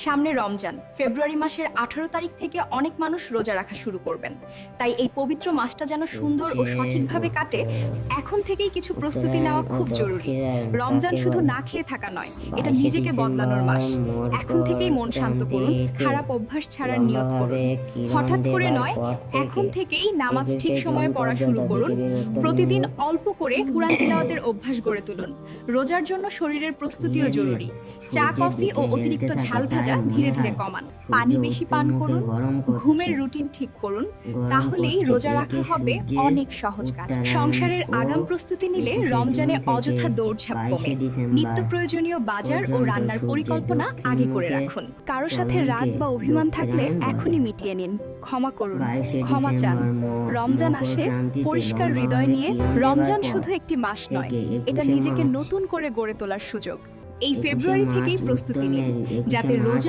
সামনে রমজান। ফেব্রুয়ারি মাসের 18 তারিখ থেকে অনেক মানুষ রোজা রাখা শুরু করবেন। তাই এই পবিত্র মাসটা যেন সুন্দর ও সঠিকভাবে কাটে, এখন থেকেই কিছু প্রস্তুতি নেওয়া খুব জরুরি। রমজান শুধু না খেয়ে থাকা নয়, এটা নিজেকে বদলানোর মাস। এখন থেকেই মন শান্ত করুন, খারাপ অভ্যাস ছাড়ার নিয়ত করুন। হঠাৎ করে নয়, এখন থেকেই নামাজ ঠিক সময়ে পড়া শুরু করুন। প্রতিদিন অল্প করে কুরআন তিলাওয়াতের অভ্যাস গড়ে তুলুন। রোজার জন্য শরীরের প্রস্তুতিও জরুরি। চা, কফি ও অতিরিক্ত ঝাল ভাজা ধীরে ধীরে কমান। পানি বেশি পান করুন, ঘুমের রুটিন ঠিক করুন, তাহলেই রোজা রাখা হবে অনেক সহজ কাজ। সংসারের আগাম প্রস্তুতি নিলে রমজানে অযথা দৌড়ঝাঁপ কমে। নিত্য প্রয়োজনীয় বাজার ও রান্নার পরিকল্পনা আগে করে রাখুন। কারো সাথে রাগ বা অভিমান থাকলে এখনই মিটিয়ে নিন। ক্ষমা করুন, ক্ষমা চান। রমজান আসে পরিষ্কার হৃদয় নিয়ে। রমজান শুধু একটি মাস নয়, এটা নিজেকে নতুন করে গড়ে তোলার সুযোগ। এই ফেব্রুয়ারি থেকেই প্রস্তুতি নিন, যাতে রোজা